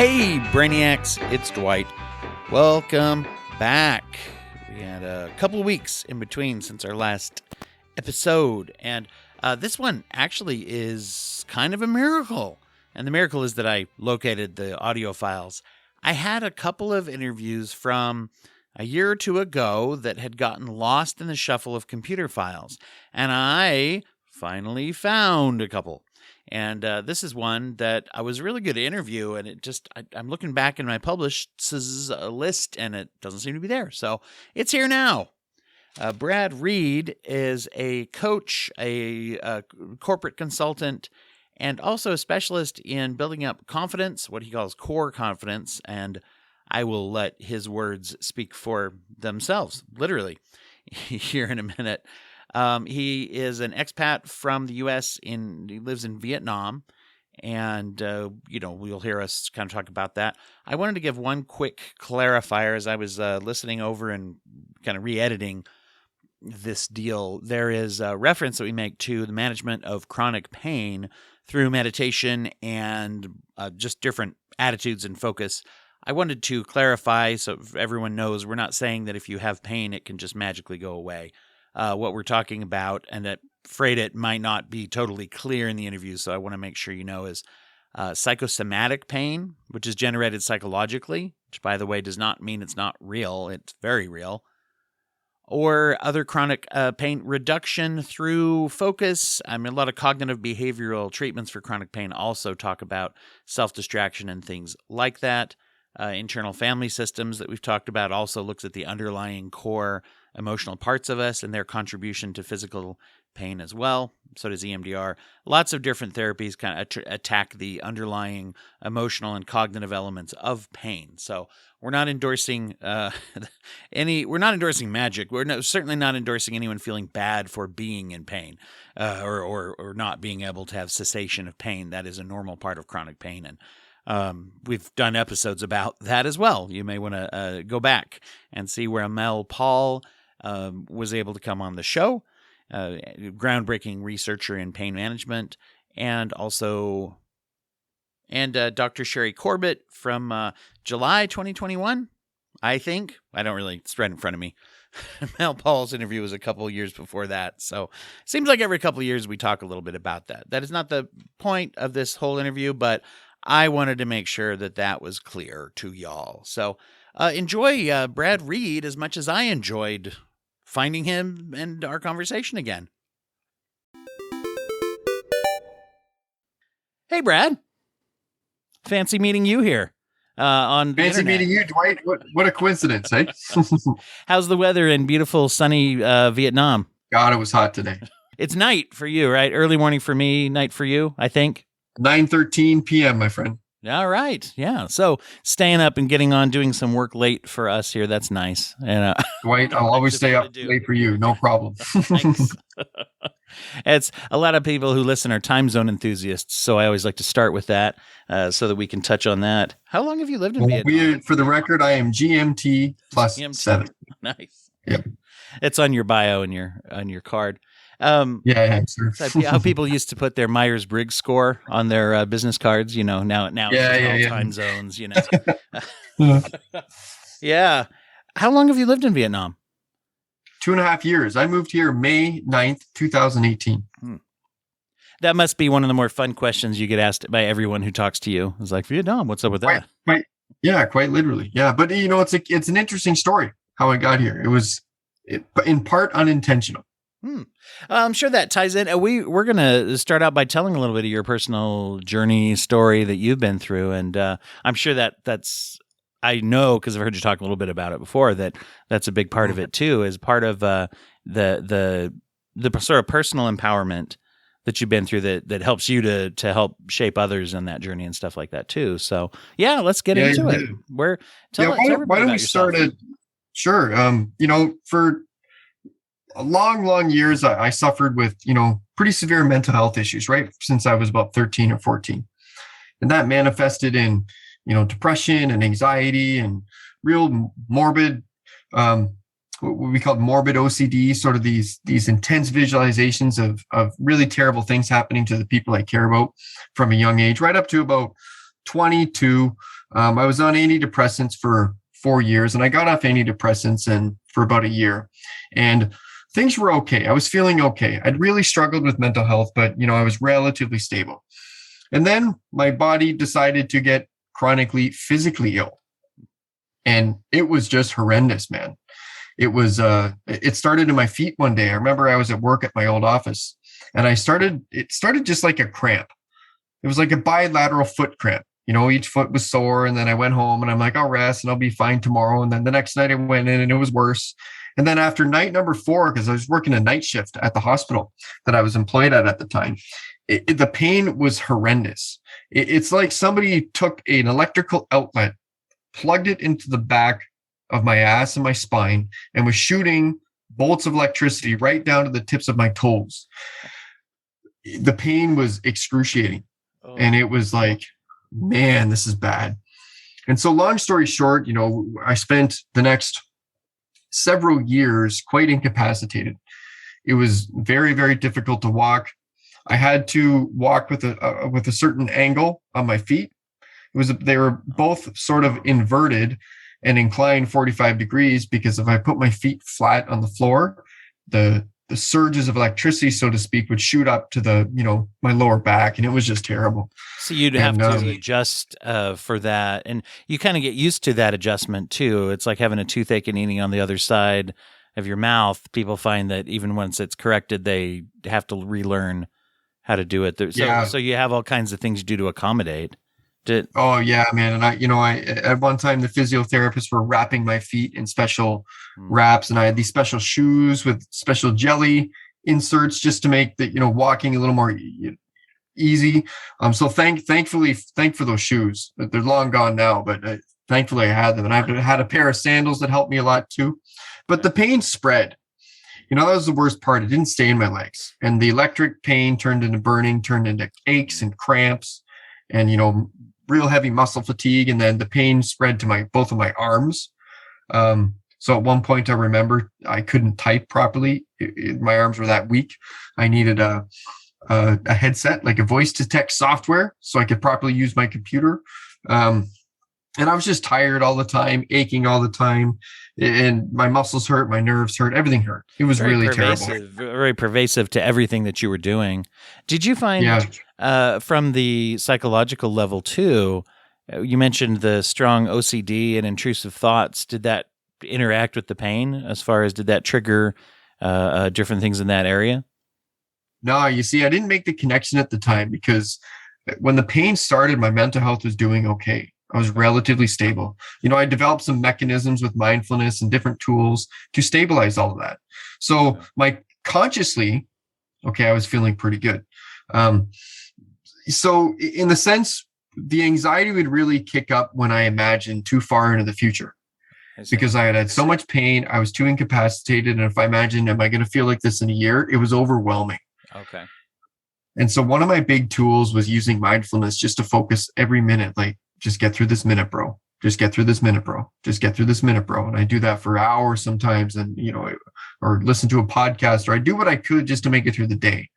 Hey, Brainiacs, it's Dwight. Welcome back. We had a couple of weeks in between since our last episode, and this one actually is kind of a miracle. And the miracle is that I located the audio files. I had a couple of interviews from a year or two ago that had gotten lost in the shuffle of computer files, and I finally found a couple. And this is one that I was really good to interview, and I'm looking back in my published list, and it doesn't seem to be there. So it's here now. Brad Reed is a coach, a corporate consultant, and also a specialist in building up confidence, what he calls core confidence. And I will let his words speak for themselves, literally, here in a minute. He is an expat from the U.S. He lives in Vietnam, and, we'll hear us kind of talk about that. I wanted to give one quick clarifier as I was listening over and kind of re-editing this deal. There is a reference that we make to the management of chronic pain through meditation and just different attitudes and focus. I wanted to clarify so everyone knows we're not saying that if you have pain, it can just magically go away. What we're talking about, and I'm afraid it might not be totally clear in the interview, so I want to make sure you know, is psychosomatic pain, which is generated psychologically, which, by the way, does not mean it's not real. It's very real. Or other chronic pain reduction through focus. I mean, a lot of cognitive behavioral treatments for chronic pain also talk about self-distraction and things like that. Internal family systems that we've talked about also looks at the underlying core emotional parts of us and their contribution to physical pain as well. So does EMDR. Lots of different therapies kind of attack the underlying emotional and cognitive elements of pain. So we're not endorsing we're not endorsing magic. We're certainly not endorsing anyone feeling bad for being in pain or not being able to have cessation of pain. That is a normal part of chronic pain, and we've done episodes about that as well. You may want to go back and see where Mel Paul was able to come on the show, groundbreaking researcher in pain management, and Dr. Sherry Corbett from July 2021, I think. I don't really, it's right in front of me. Mel Paul's interview was a couple of years before that. So it seems like every couple of years we talk a little bit about that. That is not the point of this whole interview, but I wanted to make sure that was clear to y'all. So enjoy Brad Reed as much as I enjoyed finding him and our conversation again. Hey, Brad. Fancy meeting you here on the Fancy internet. meeting you, Dwight. What a coincidence, eh? How's the weather in beautiful, sunny Vietnam? God, it was hot today. It's night for you, right? Early morning for me, night for you, I think. 9:13 p.m., my friend. All right. Yeah. So staying up and getting on, doing some work late for us here. That's nice. And Dwight, I'll always stay up late for you. No problem. Thanks. It's a lot of people who listen are time zone enthusiasts. So I always like to start with that so that we can touch on that. How long have you lived in Vietnam? For the record, I am GMT plus GMT. 7. Nice. Yep. It's on your bio and on your card. Yeah, sure. How people used to put their Myers-Briggs score on their business cards, now it's all time zones, Yeah. How long have you lived in Vietnam? 2.5 years. I moved here May 9th, 2018. That must be one of the more fun questions you get asked by everyone who talks to you. It's like, Vietnam, what's up with that? Quite literally. Yeah. But it's an interesting story how I got here. It was in part unintentional. I'm sure that ties in. We're going to start out by telling a little bit of your personal journey story that you've been through. And I'm sure that's, I know, because I've heard you talk a little bit about it before, that's a big part of it too, as part of the sort of personal empowerment that you've been through that helps you to help shape others in that journey and stuff like that too. So yeah, let's get into it. Why don't we start at, sure. For long years, I suffered with, pretty severe mental health issues, right? Since I was about 13 or 14. And that manifested in, depression and anxiety and real morbid, what we called morbid OCD, sort of these intense visualizations of really terrible things happening to the people I care about from a young age, right up to about 22. I was on antidepressants for 4 years, and I got off antidepressants and for about a year, and things were okay. I was feeling okay. I'd really struggled with mental health, but I was relatively stable. And then my body decided to get chronically physically ill, and it was just horrendous, man. It started in my feet one day. I remember I was at work at my old office, and it started just like a cramp. It was like a bilateral foot cramp. Each foot was sore, and then I went home and I'm like, I'll rest and I'll be fine tomorrow. And then the next night I went in and it was worse. And then after night number 4, because I was working a night shift at the hospital that I was employed at the time, the pain was horrendous. It's like somebody took an electrical outlet, plugged it into the back of my ass and my spine, and was shooting bolts of electricity right down to the tips of my toes. The pain was excruciating. Oh. And it was like, man, this is bad. And so long story short, I spent the next several years quite incapacitated. It was very, very difficult to walk. I had to walk with a certain angle on my feet. They were both sort of inverted and inclined 45 degrees, because if I put my feet flat on the floor, the surges of electricity, so to speak, would shoot up to my lower back, and it was just terrible. So you'd have to adjust for that, and you kind of get used to that adjustment too. It's like having a toothache and eating on the other side of your mouth. People find that even once it's corrected, they have to relearn how to do it. So you have all kinds of things you do to accommodate. Oh yeah, man. And I at one time the physiotherapists were wrapping my feet in special wraps, and I had these special shoes with special jelly inserts just to make the walking a little more easy. So thank for those shoes. They're long gone now, but thankfully I had them, and I had a pair of sandals that helped me a lot too. But the pain spread. That was the worst part. It didn't stay in my legs, and the electric pain turned into burning, turned into aches and cramps, and real heavy muscle fatigue. And then the pain spread to both of my arms. So at one point I remember I couldn't type properly. My arms were that weak. I needed a headset, like a voice to text software, so I could properly use my computer. And I was just tired all the time, aching all the time. And my muscles hurt, my nerves hurt, everything hurt. It was really terrible. Very pervasive to everything that you were doing. Did you find from the psychological level too, you mentioned the strong OCD and intrusive thoughts. Did that interact with the pain as far as did that trigger different things in that area? No, you see, I didn't make the connection at the time, because when the pain started, my mental health was doing okay. I was relatively stable. I developed some mechanisms with mindfulness and different tools to stabilize all of that. So consciously, I was feeling pretty good. So in the sense, the anxiety would really kick up when I imagined too far into the future, because I had so much pain. I was too incapacitated. And if I imagined, am I going to feel like this in a year? It was overwhelming. Okay. And so one of my big tools was using mindfulness just to focus every minute, like, just get through this minute, bro. Just get through this minute, bro. Just get through this minute, bro. And I do that for hours sometimes, and, or listen to a podcast, or I do what I could just to make it through the day,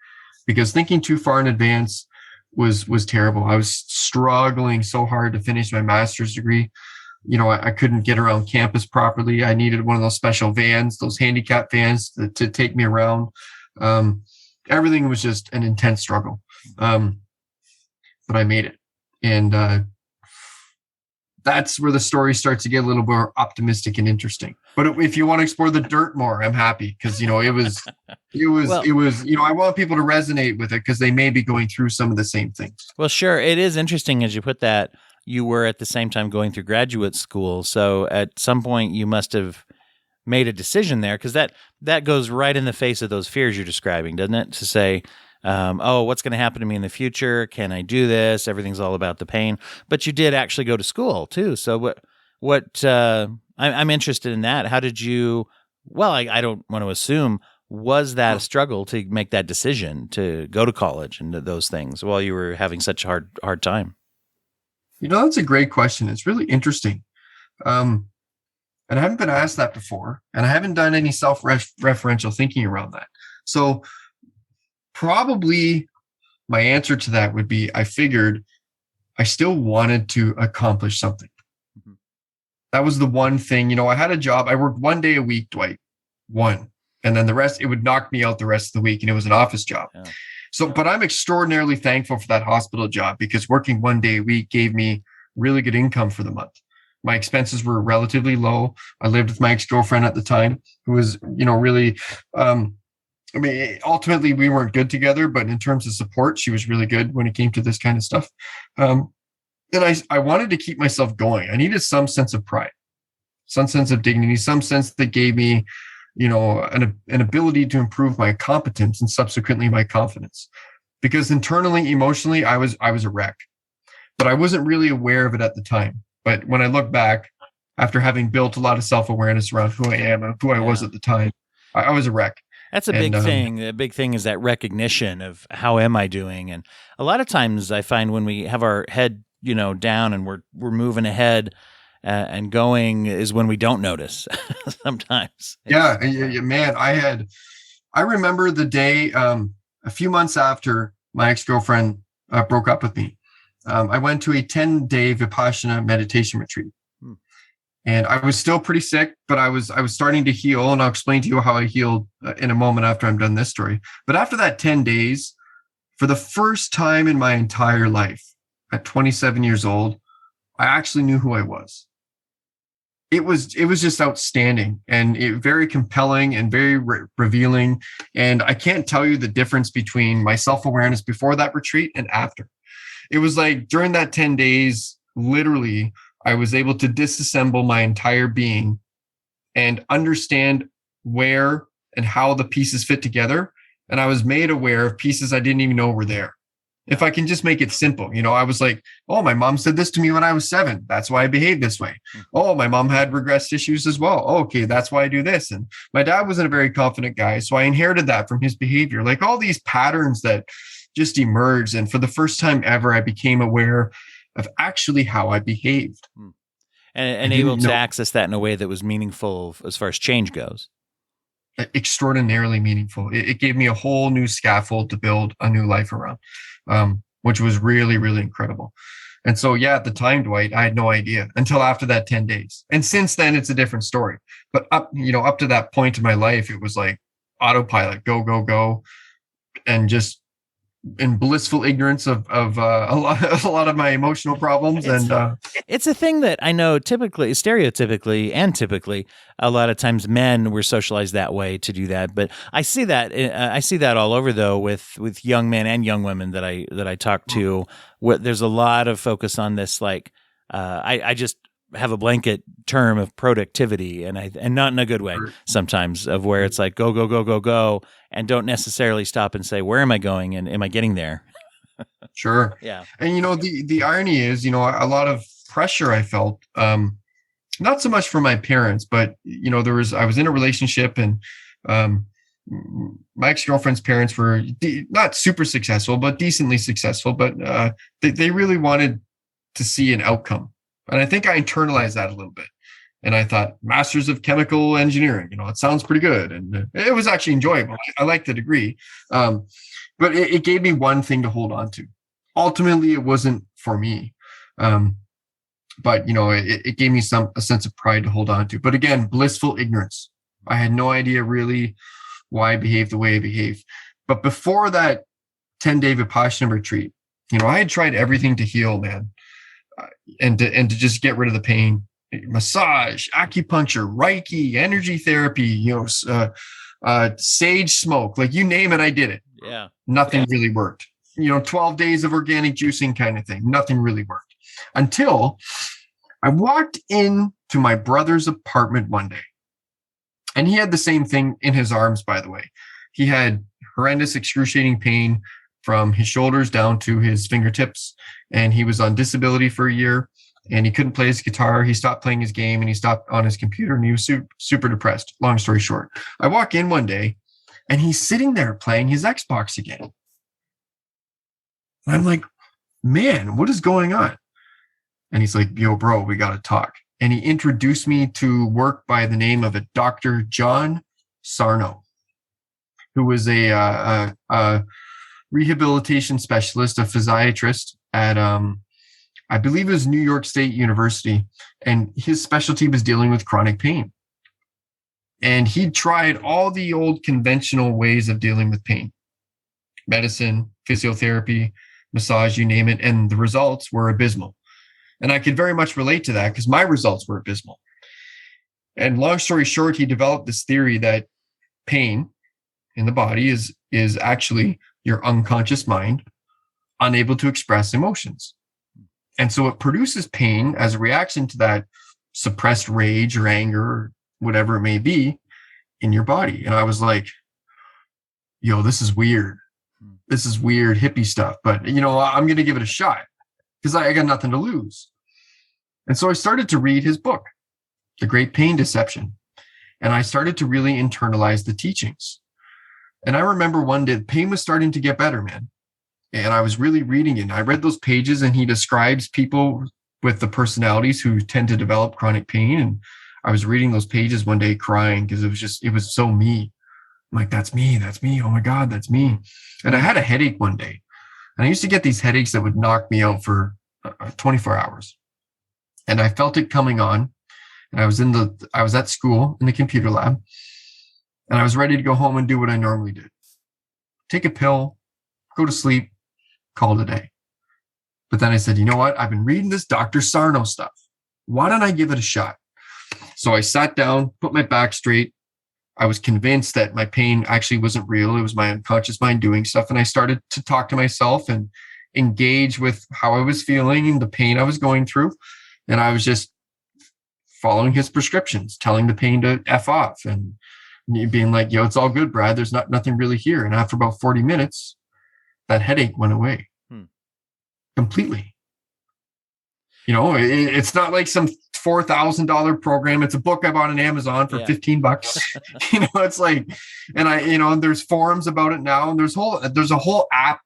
because thinking too far in advance was terrible. I was struggling so hard to finish my master's degree. I couldn't get around campus properly. I needed one of those special vans, those handicap vans to take me around. Everything was just an intense struggle. But I made it. And that's where the story starts to get a little more optimistic and interesting. But if you want to explore the dirt more, I'm happy, because it was I want people to resonate with it, because they may be going through some of the same things. Well, sure, it is interesting as you put that. You were at the same time going through graduate school, so at some point you must have made a decision there, because that goes right in the face of those fears you're describing, doesn't it? To say, what's going to happen to me in the future? Can I do this? Everything's all about the pain. But you did actually go to school too. So I'm interested in that. How did you, I don't want to assume, was that a struggle to make that decision to go to college and those things while you were having such a hard time? That's a great question. It's really interesting. And I haven't been asked that before, and I haven't done any self-referential thinking around that. So probably my answer to that would be, I figured I still wanted to accomplish something. Mhm. That was the one thing, I had a job. I worked 1 day a week, Dwight, one. And then the rest, it would knock me out the rest of the week. And it was an office job. Yeah. So, but I'm extraordinarily thankful for that hospital job because working 1 day a week gave me really good income for the month. My expenses were relatively low. I lived with my ex-girlfriend at the time, who was, really, ultimately we weren't good together, but in terms of support, she was really good when it came to this kind of stuff. And I wanted to keep myself going. I needed some sense of pride, some sense of dignity, some sense that gave me, an ability to improve my competence and subsequently my confidence. Because internally, emotionally, I was a wreck, but I wasn't really aware of it at the time. But when I look back, after having built a lot of self-awareness around who I am and who I was at the time, I was a wreck. That's a big thing. The big thing is that recognition of how am I doing? And a lot of times I find when we have our head, down and we're moving ahead and going is when we don't notice sometimes. Yeah, man, I remember the day a few months after my ex-girlfriend broke up with me. I went to a 10-day Vipassana meditation retreat. And I was still pretty sick, but I was starting to heal. And I'll explain to you how I healed in a moment after I'm done this story. But after that 10 days, for the first time in my entire life, at 27 years old, I actually knew who I was. It was just outstanding and very compelling and very revealing. And I can't tell you the difference between my self-awareness before that retreat and after. It was like during that 10 days, literally, I was able to disassemble my entire being and understand where and how the pieces fit together. And I was made aware of pieces I didn't even know were there. If I can just make it simple, I was like, oh, my mom said this to me when I was 7. That's why I behaved this way. Oh, my mom had regressed issues as well. Oh, okay, that's why I do this. And my dad wasn't a very confident guy. So I inherited that from his behavior, like all these patterns that just emerged. And for the first time ever, I became aware of actually how I behaved. And able to access that in a way that was meaningful as far as change goes. Extraordinarily meaningful. It gave me a whole new scaffold to build a new life around, which was really, really incredible. And so, yeah, at the time, Dwight, I had no idea until after that 10 days. And since then, it's a different story. But up to that point in my life, it was like autopilot, go, go, go. And just in blissful ignorance of a lot of my emotional problems. It's a thing that I know stereotypically and typically a lot of times men were socialized that way to do that. But I see that all over though with young men and young women that I talk to. There's a lot of focus on this. Like I just have a blanket term of productivity and not in a good way sometimes, of where it's like go, go, go, go, go, and don't necessarily stop and say, where am I going? And am I getting there? Sure. Yeah. And, the irony is, a lot of pressure I felt, not so much from my parents, but, I was in a relationship and, my ex-girlfriend's parents were not super successful, but decently successful, but, they really wanted to see an outcome. And I think I internalized that a little bit. And I thought, Masters of Chemical Engineering, it sounds pretty good. And it was actually enjoyable. I liked the degree. But it gave me one thing to hold on to. Ultimately, it wasn't for me. But, it gave me a sense of pride to hold on to. But again, blissful ignorance. I had no idea really why I behaved the way I behaved. But before that 10-day Vipassana retreat, I had tried everything to heal, man. And to just get rid of the pain, massage, acupuncture, Reiki, energy therapy, sage smoke, like you name it, I did it. Yeah. Nothing really worked. 12 days of organic juicing kind of thing. Nothing really worked until I walked into my brother's apartment one day, and he had the same thing in his arms, by the way. He had horrendous, excruciating pain from his shoulders down to his fingertips. And he was on disability for a year and he couldn't play his guitar. He stopped playing his game and he stopped on his computer and he was super depressed. Long story short, I walk in one day and he's sitting there playing his Xbox again. And I'm like, man, what is going on? And he's like, yo, bro, we got to talk. And he introduced me to work by the name of a Dr. John Sarno, who was a rehabilitation specialist, a physiatrist at I believe it was New York State University, and his specialty was dealing with chronic pain. And he tried all the old conventional ways of dealing with pain, medicine, physiotherapy, massage, you name it. And the results were abysmal. And I could very much relate to that because my results were abysmal. And long story short, he developed this theory that pain in the body is actually your unconscious mind unable to express emotions. And so it produces pain as a reaction to that suppressed rage or anger or whatever it may be in your body. And I was like, yo, this is weird. This is weird hippie stuff, but I'm going to give it a shot because I got nothing to lose. And so I started to read his book, The Great Pain Deception. And I started to really internalize the teachings. And I remember one day, pain was starting to get better, man. And I was really reading it. And I read those pages, and he describes people with the personalities who tend to develop chronic pain. And I was reading those pages one day crying because it was so me. I'm like, that's me. Oh my God, that's me. And I had a headache one day. And I used to get these headaches that would knock me out for 24 hours. And I felt it coming on. And I was at school in the computer lab. And I was ready to go home and do what I normally did. Take a pill, go to sleep, call it a day. But then I said, you know what? I've been reading this Dr. Sarno stuff. Why don't I give it a shot? So I sat down, put my back straight. I was convinced that my pain actually wasn't real. It was my unconscious mind doing stuff. And I started to talk to myself and engage with how I was feeling and the pain I was going through. And I was just following his prescriptions, telling the pain to F off and being like, yo, it's all good, Brad. There's nothing really here. And after about 40 minutes, that headache went away completely. It's not like some $4,000 program. It's a book I bought on Amazon for $15. It's like, and there's forums about it now, and there's a whole app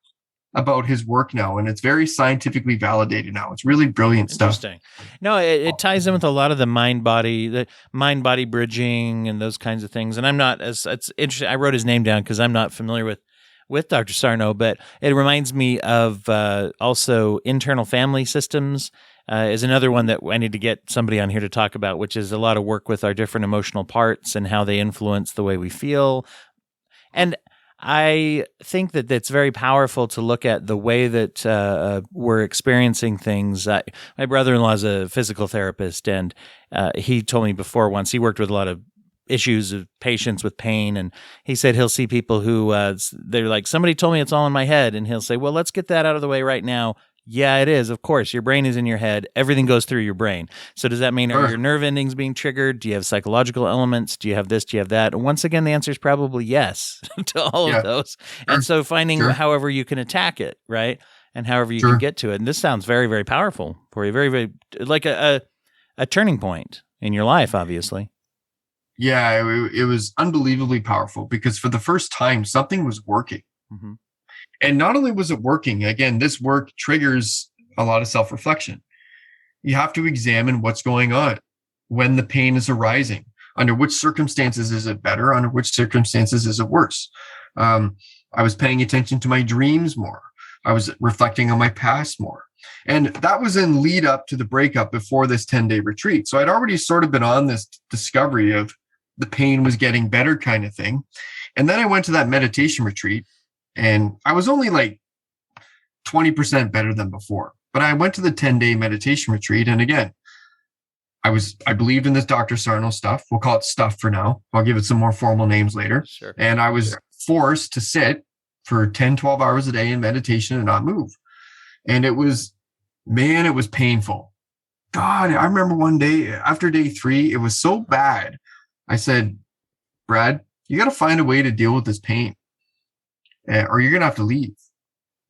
about his work now, and it's very scientifically validated now. It's really brilliant stuff. Interesting. No, it ties in with a lot of the mind body bridging and those kinds of things. And I'm not it's interesting. I wrote his name down because I'm not familiar with Dr. Sarno, but it reminds me of also internal family systems. Is another one that I need to get somebody on here to talk about, which is a lot of work with our different emotional parts and how they influence the way we feel. And I think that it's very powerful to look at the way that we're experiencing things. My brother-in-law is a physical therapist, and he told me before once he worked with a lot of issues of patients with pain, and he said he'll see people who they're like, somebody told me it's all in my head, and he'll say, well, let's get that out of the way right now. Yeah, it is. Of course, your brain is in your head. Everything goes through your brain. So does that mean are your nerve endings being triggered? Do you have psychological elements? Do you have this? Do you have that? And once again, the answer is probably yes to all of those. And so finding however you can attack it, right? And however you can get to it. And this sounds very, very powerful for you. Very, very like a turning point in your life, obviously. Yeah, it was unbelievably powerful because for the first time, something was working. Mm-hmm. And not only was it working, again, this work triggers a lot of self-reflection. You have to examine what's going on when the pain is arising. Under which circumstances is it better? Under which circumstances is it worse? I was paying attention to my dreams more. I was reflecting on my past more. And that was in lead up to the breakup before this 10-day retreat. So I'd already sort of been on this discovery of the pain was getting better kind of thing. And then I went to that meditation retreat. And I was only like 20% better than before. But I went to the 10-day meditation retreat. And again, I believed in this Dr. Sarno stuff. We'll call it stuff for now. I'll give it some more formal names later. Sure. And I was forced to sit for 10, 12 hours a day in meditation and not move. And it was painful. God, I remember one day after day 3, it was so bad. I said, Brad, you got to find a way to deal with this pain. Or you're going to have to leave.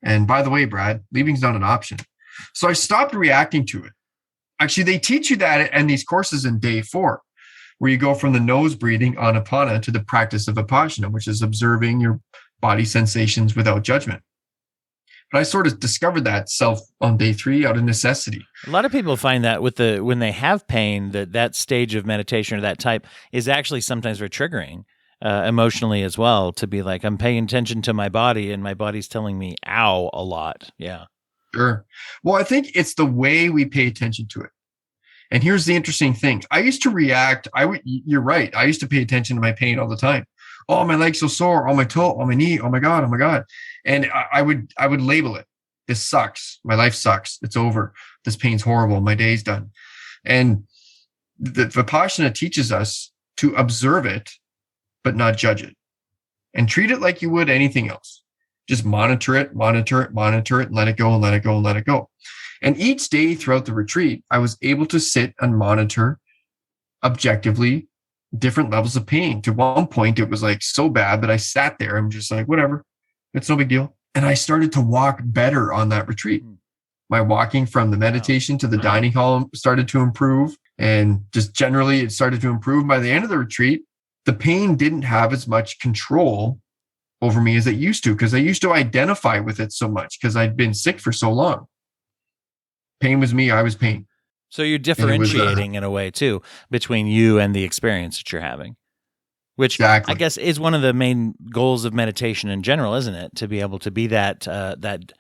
And by the way, Brad, leaving's not an option. So I stopped reacting to it. Actually, they teach you that in these courses in day 4, where you go from the nose breathing, anapana, to the practice of vipassana, which is observing your body sensations without judgment. But I sort of discovered that self on day 3 out of necessity. A lot of people find that when they have pain, that stage of meditation or that type is actually sometimes very triggering. Emotionally as well, to be like, I'm paying attention to my body and my body's telling me ow a lot. Yeah. Sure. Well, I think it's the way we pay attention to it. And here's the interesting thing. I used to react. You're right. I used to pay attention to my pain all the time. Oh, my leg's so sore. Oh, my toe. Oh, my knee. Oh my God. Oh my God. And I would label it. This sucks. My life sucks. It's over. This pain's horrible. My day's done. And the Vipassana teaches us to observe it, but not judge it, and treat it like you would anything else. Just monitor it, and let it go, and let it go, and let it go. And each day throughout the retreat, I was able to sit and monitor objectively different levels of pain. To one point, it was like so bad that I sat there. I'm just like, whatever, it's no big deal. And I started to walk better on that retreat. My walking from the meditation to the dining hall started to improve. And just generally, it started to improve. By the end of the retreat, the pain didn't have as much control over me as it used to, because I used to identify with it so much because I'd been sick for so long. Pain was me, I was pain. So you're differentiating in a way too between you and the experience that you're having, which exactly. I guess is one of the main goals of meditation in general, isn't it? To be able to be that it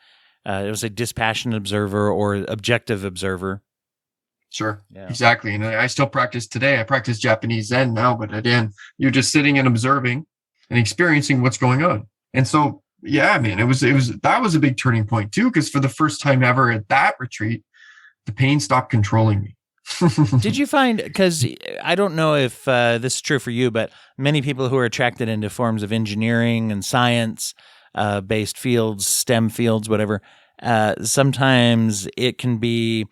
was a dispassionate observer or objective observer. Sure, yeah. Exactly. And I still practice today. I practice Japanese Zen now, but again, you're just sitting and observing and experiencing what's going on. And so, yeah, man, that was a big turning point too, because for the first time ever at that retreat, the pain stopped controlling me. Did you find, because I don't know if this is true for you, but many people who are attracted into forms of engineering and science based fields, STEM fields, whatever, sometimes it can be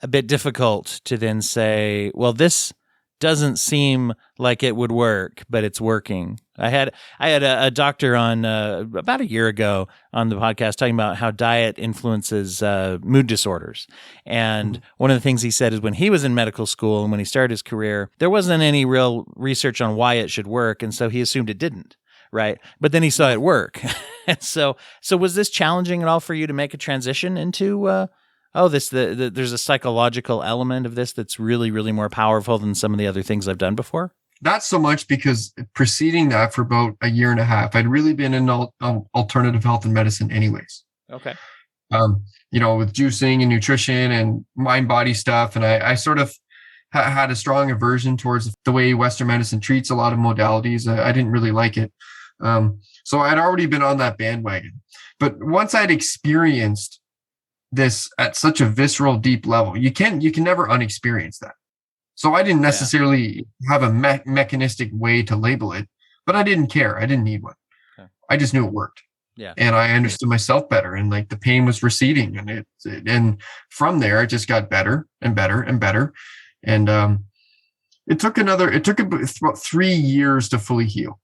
a bit difficult to then say, well, this doesn't seem like it would work, but it's working. I had a doctor on about a year ago on the podcast talking about how diet influences mood disorders. And one of the things he said is when he was in medical school and when he started his career, there wasn't any real research on why it should work. And so he assumed it didn't. Right. But then he saw it work. And so was this challenging at all for you to make a transition into there's a psychological element of this that's really, really more powerful than some of the other things I've done before? Not so much, because preceding that for about a year and a half, I'd really been in alternative health and medicine anyways. Okay. With juicing and nutrition and mind body stuff. And I sort of had a strong aversion towards the way Western medicine treats a lot of modalities. I didn't really like it. So I'd already been on that bandwagon. But once I'd experienced this at such a visceral, deep level, you can never unexperience that. So I didn't necessarily have a mechanistic way to label it, but I didn't care. I didn't need one. Okay. I just knew it worked. Yeah. And I understood myself better, and like the pain was receding, and from there it just got better and better and better. And it took about 3 years to fully heal.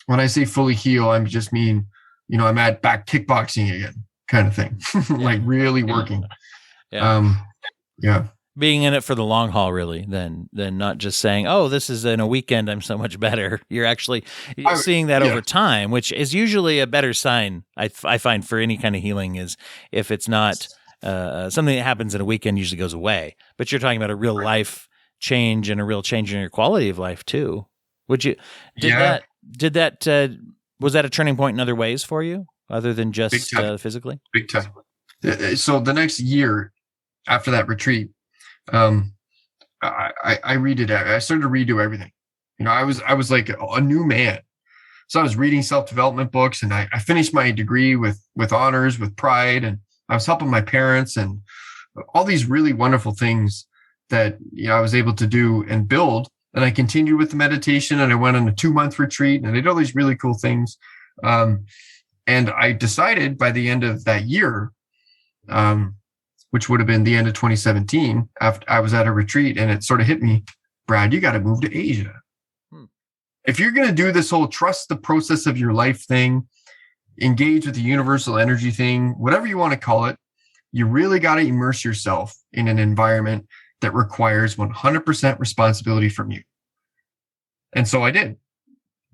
When I say fully heal, I just mean, I'm at back kickboxing again, kind of thing, like really working. Yeah. Being in it for the long haul, really, than not just saying, oh, this is in a weekend, I'm so much better. You're actually seeing that over time, which is usually a better sign, I find, for any kind of healing, is if it's not something that happens in a weekend usually goes away. But you're talking about a real life change and a real change in your quality of life too. Was that a turning point in other ways for you, other than just physically? Big time. So the next year after that retreat, I redid it. I started to redo everything. I was like a new man. So I was reading self-development books, and I finished my degree with honors, with pride, and I was helping my parents and all these really wonderful things that I was able to do and build. And I continued with the meditation, and I went on a 2-month retreat, and I did all these really cool things. And I decided by the end of that year, which would have been the end of 2017, after I was at a retreat, and it sort of hit me, Brad, you got to move to Asia. If you're going to do this whole trust the process of your life thing, engage with the universal energy thing, whatever you want to call it, you really got to immerse yourself in an environment that requires 100% responsibility from you. And so I did.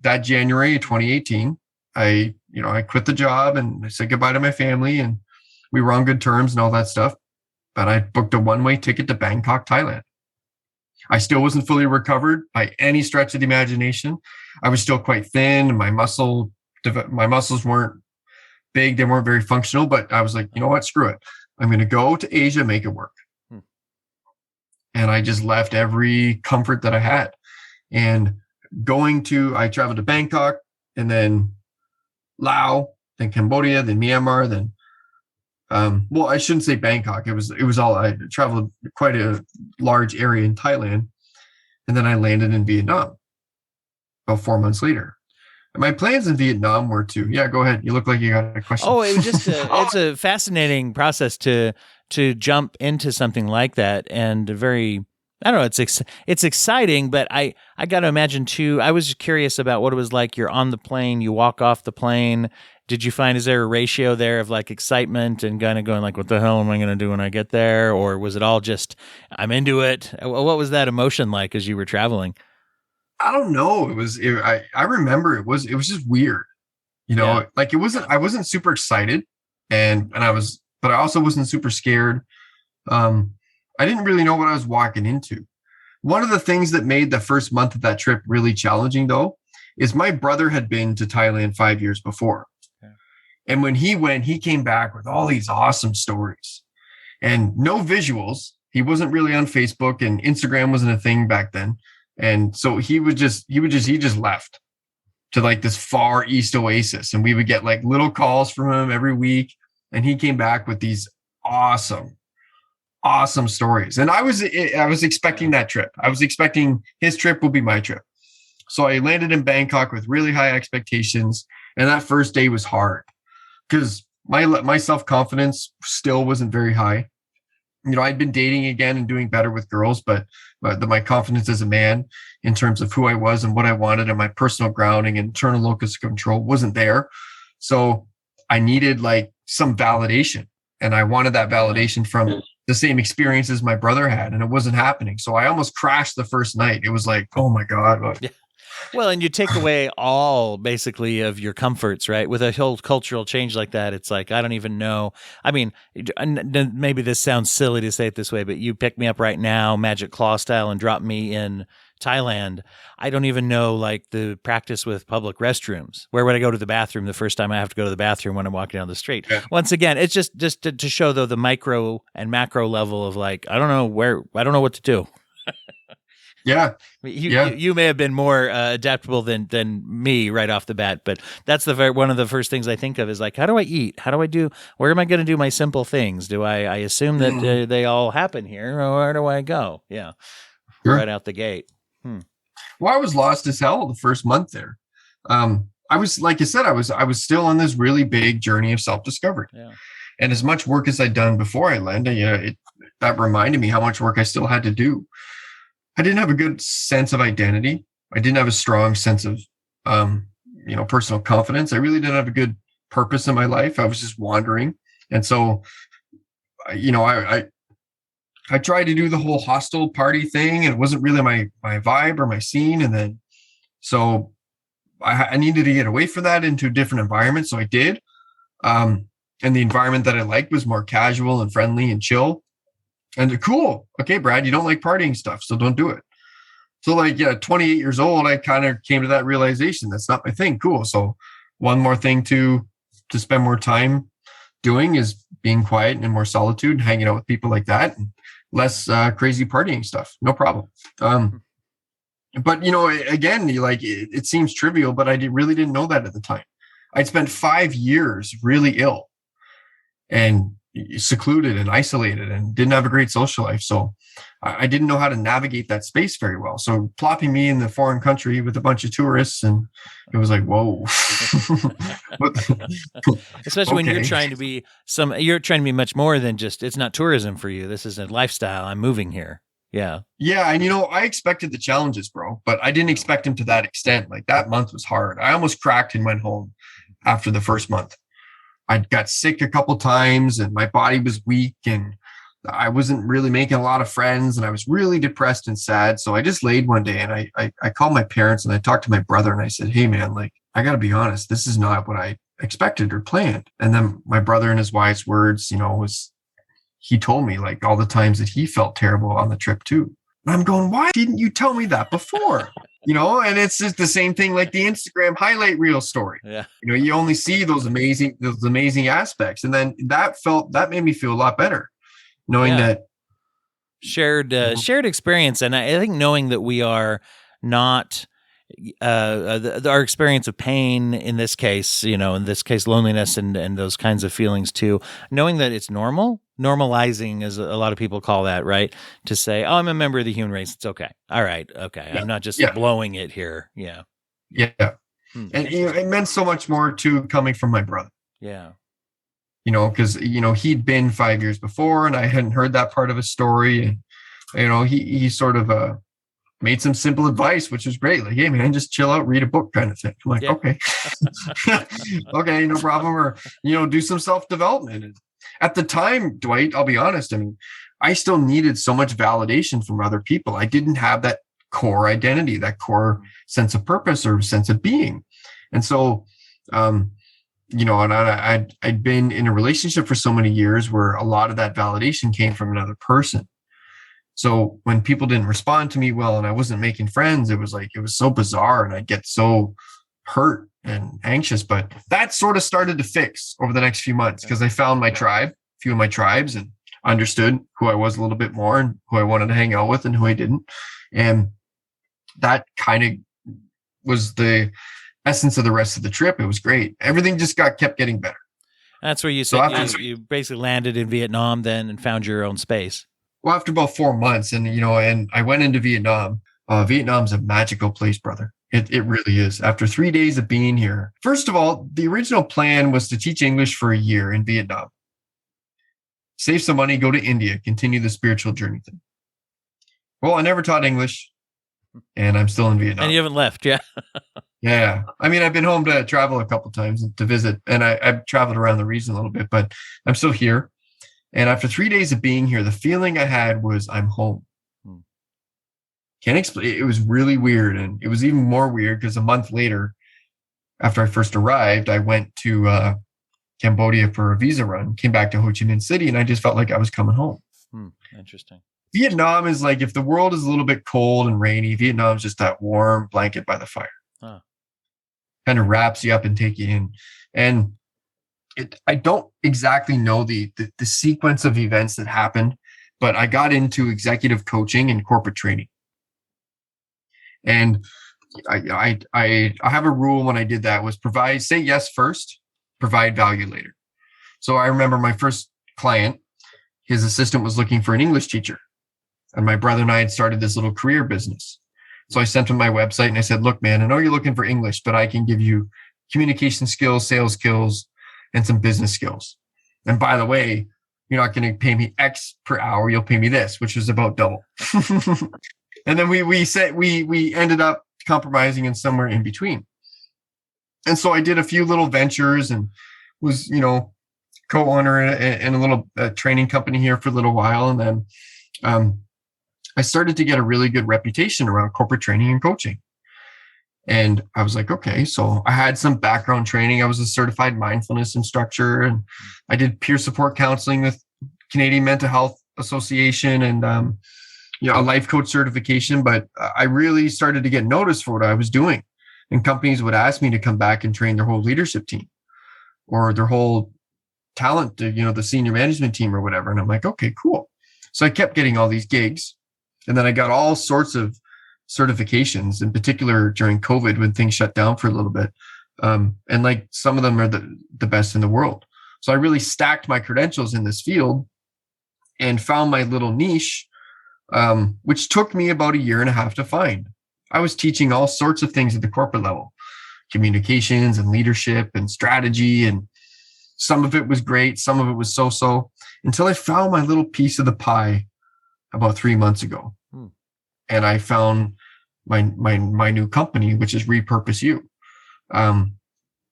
That January of 2018, I quit the job and I said goodbye to my family, and we were on good terms and all that stuff. But I booked a one-way ticket to Bangkok, Thailand. I still wasn't fully recovered by any stretch of the imagination. I was still quite thin, and my muscles weren't big. They weren't very functional, but I was like, you know what? Screw it. I'm going to go to Asia, make it work. And I just left every comfort that I had. And I traveled to Bangkok, and then Laos, then Cambodia, then Myanmar, then well, I shouldn't say Bangkok. It was all, I traveled quite a large area in Thailand, and then I landed in Vietnam about 4 months later. And my plans in Vietnam were to, yeah, go ahead. You look like you got a question. Oh, it was just it's a fascinating process to jump into something like that, and very, I don't know, it's exciting, but I got to imagine too, I was curious about what it was like. You're on the plane, you walk off the plane. Did you find, is there a ratio there of like excitement and kind of going like, what the hell am I going to do when I get there? Or was it all just, I'm into it? What was that emotion like as you were traveling? I don't know. I remember it was just weird, like I wasn't super excited but I also wasn't super scared. I didn't really know what I was walking into. One of the things that made the first month of that trip really challenging though, is my brother had been to Thailand 5 years before. Okay. And when he went, he came back with all these awesome stories and no visuals. He wasn't really on Facebook, and Instagram wasn't a thing back then. And so he just left to like this far east oasis, and we would get like little calls from him every week. And he came back with these awesome stories. And I was expecting that trip. I was expecting his trip would be my trip. So I landed in Bangkok with really high expectations. And that first day was hard because my self-confidence still wasn't very high. I'd been dating again and doing better with girls, but my confidence as a man in terms of who I was and what I wanted and my personal grounding and internal locus of control wasn't there. So I needed like some validation, and I wanted that validation from the same experiences my brother had, and it wasn't happening. So I almost crashed the first night. It was like, oh my God. Yeah. Well, and you take away all basically of your comforts, right? With a whole cultural change like that, it's like, I don't even know. I mean, maybe this sounds silly to say it this way, but you pick me up right now, Magic Claw style, and drop me in Thailand. I don't even know like the practice with public restrooms. Where would I go to the bathroom the first time I have to go to the bathroom when I'm walking down the street? Yeah. Once again, it's just to show though the micro and macro level of like, I don't know what to do. Yeah. You may have been more adaptable than me right off the bat, but that's one of the first things I think of is like, how do I eat? Where am I going to do my simple things? Do I assume that they all happen here, or where do I go? Yeah. Sure. Right out the gate. Well, I was lost as hell the first month there. I was, like you said, I was still on this really big journey of self-discovery. Yeah. And as much work as I'd done before I landed, that reminded me how much work I still had to do. I didn't have a good sense of identity. I didn't have a strong sense of, personal confidence. I really didn't have a good purpose in my life. I was just wandering. And so, I tried to do the whole hostel party thing, and it wasn't really my vibe or my scene. And then, so I needed to get away from that into a different environment. So I did. And the environment that I liked was more casual and friendly and chill. And cool. Okay, Brad, you don't like partying stuff, so don't do it. So 28 years old, I kind of came to that realization. That's not my thing. Cool. So one more thing to spend more time doing is being quiet and more solitude, hanging out with people like that, and less crazy partying stuff. No problem. But again, it seems trivial, but I really didn't know that at the time. I'd spent 5 years really ill and secluded and isolated and didn't have a great social life. So I didn't know how to navigate that space very well. So plopping me in the foreign country with a bunch of tourists, and it was like, whoa. Especially when you're trying to be much more than just, it's not tourism for you. This is a lifestyle. I'm moving here. Yeah. Yeah. And I expected the challenges, bro, but I didn't expect them to that extent. Like that month was hard. I almost cracked and went home after the first month. I got sick a couple times and my body was weak and I wasn't really making a lot of friends and I was really depressed and sad. So I just laid one day and I called my parents and I talked to my brother and I said, hey man, I got to be honest, this is not what I expected or planned. And then my brother, in his wise words, he told me all the times that he felt terrible on the trip too. And I'm going, why didn't you tell me that before? And it's just the same thing like the Instagram highlight reel story. Yeah. You only see those amazing aspects. And then that made me feel a lot better knowing that shared experience. And I think knowing that we are not our experience of pain in this case, loneliness and those kinds of feelings too, knowing that it's normalizing, as a lot of people call that, right? To say, oh, I'm a member of the human race. It's okay. All right. Okay. Yeah. I'm not just blowing it here. Yeah. Yeah. And it meant so much more too, coming from my brother. Yeah. Because, he'd been 5 years before and I hadn't heard that part of his story. And, he sort of made some simple advice, which was great. Like, hey, man, just chill out, read a book kind of thing. I'm like, okay. Okay, no problem. Or, do some self-development. And at the time, Dwight, I'll be honest, I still needed so much validation from other people. I didn't have that core identity, that core sense of purpose or sense of being. And so, and I'd been in a relationship for so many years where a lot of that validation came from another person. So when people didn't respond to me well and I wasn't making friends, it was so bizarre and I'd get so hurt and anxious. But that sort of started to fix over the next few months because I found my tribe, a few of my tribes, and understood who I was a little bit more and who I wanted to hang out with and who I didn't. And that kind of was the essence of the rest of the trip. It was great. Everything just kept getting better. That's where you said you basically landed in Vietnam then and found your own space. Well, after about 4 months, and and I went into Vietnam. Vietnam's a magical place, brother. It really is. After 3 days of being here, first of all, the original plan was to teach English for a year in Vietnam, save some money, go to India, continue the spiritual journey thing. Well, I never taught English, and I'm still in Vietnam. And you haven't left, yeah? Yeah. I've been home to travel a couple of times to visit, and I've traveled around the region a little bit, but I'm still here. And after 3 days of being here, the feeling I had was I'm home. Can't explain. It was really weird. And it was even more weird because a month later, after I first arrived, I went to Cambodia for a visa run, came back to Ho Chi Minh City, and I just felt like I was coming home. Interesting. Vietnam is like, if the world is a little bit cold and rainy, Vietnam is just that warm blanket by the fire. Kind of wraps you up and take you in. And I don't exactly know the sequence of events that happened, but I got into executive coaching and corporate training. And I have a rule when I did that was say yes first, provide value later. So I remember my first client, his assistant was looking for an English teacher. And my brother and I had started this little career business. So I sent him my website and I said, look, man, I know you're looking for English, but I can give you communication skills, sales skills, and some business skills. And by the way, you're not going to pay me X per hour. You'll pay me this, which was about double. And then we ended up compromising in somewhere in between. And so I did a few little ventures and was, co-owner in a little training company here for a little while. And then I started to get a really good reputation around corporate training and coaching. And I was like, okay, so I had some background training. I was a certified mindfulness instructor, and I did peer support counseling with Canadian Mental Health Association and, a life coach certification. But I really started to get noticed for what I was doing. And companies would ask me to come back and train their whole leadership team or their whole talent, the senior management team or whatever. And I'm like, okay, cool. So I kept getting all these gigs. And then I got all sorts of certifications, in particular during COVID when things shut down for a little bit. And like some of them are the best in the world. So I really stacked my credentials in this field and found my little niche, which took me about 1.5 years to find. I was teaching all sorts of things at the corporate level, communications and leadership and strategy. And some of it was great. Some of it was so-so, until I found my little piece of the pie about 3 months ago. And I found my new company, which is Repurpose You,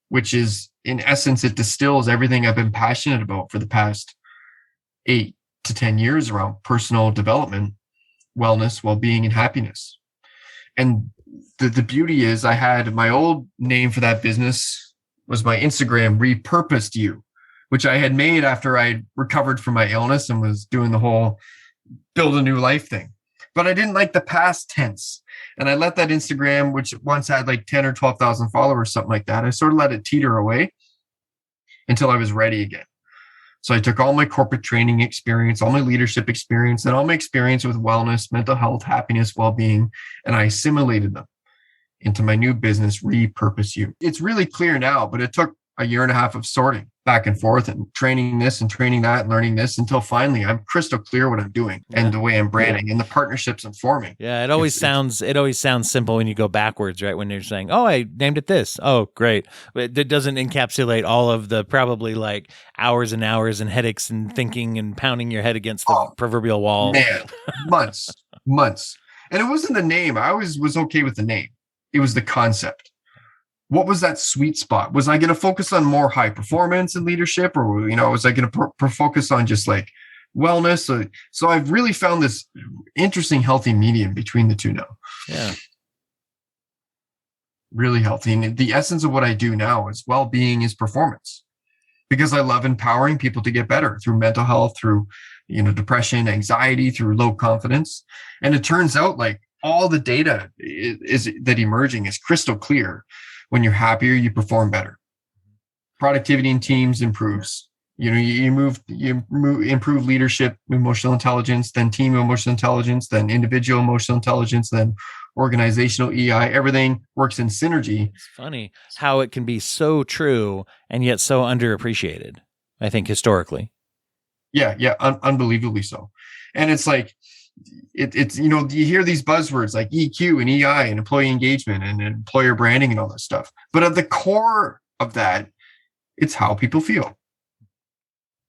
which is, in essence, it distills everything I've been passionate about for the past 8 to 10 years around personal development, wellness, well-being, and happiness. And the beauty is I had my old name for that business was my Instagram, Repurposed You, which I had made after I recovered from my illness and was doing the whole build a new life thing. but I didn't like the past tense. And I let that Instagram, which once had like 10 or 12,000 followers, something like that, I sort of let it teeter away until I was ready again. So I took all my corporate training experience, all my leadership experience, and all my experience with wellness, mental health, happiness, well-being, and I assimilated them into my new business, Repurpose You. It's really clear now, but it took a year and a half of sorting back and forth and training this and training that and learning this until finally I'm crystal clear what I'm doing and the way I'm branding and the partnerships I'm forming. Yeah, it always sounds simple when you go backwards, right? When you're saying, "Oh, I named it this." Oh, great. But it doesn't encapsulate all of the probably like hours and hours and headaches and thinking and pounding your head against the proverbial wall. Man, months. And it wasn't the name. I always was okay with the name. It was the concept. What was that sweet spot? Was I going to focus on more high performance and leadership, or was I going to focus on just like wellness? So I've really found this interesting, healthy medium between the two now. Yeah, really healthy. And the essence of what I do now is well-being is performance, because I love empowering people to get better through mental health, through depression, anxiety, through low confidence. And it turns out like all the data that emerging is crystal clear. When you're happier, you perform better. Productivity in teams improves. You improve leadership, emotional intelligence, then team emotional intelligence, then individual emotional intelligence, then organizational EI. Everything works in synergy. It's funny how it can be so true and yet so underappreciated, I think, historically. Yeah, unbelievably so. And it's like, it's you hear these buzzwords like EQ and EI and employee engagement and employer branding and all that stuff. But at the core of that, it's how people feel.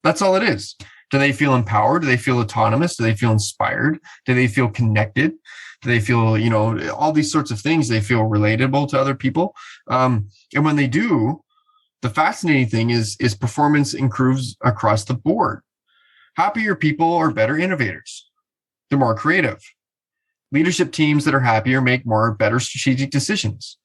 That's all it is. Do they feel empowered? Do they feel autonomous? Do they feel inspired? Do they feel connected? Do they feel, all these sorts of things? They feel relatable to other people. And when they do, the fascinating thing is performance improves across the board. Happier people are better innovators. They're more creative. Leadership teams that are happier make better strategic decisions.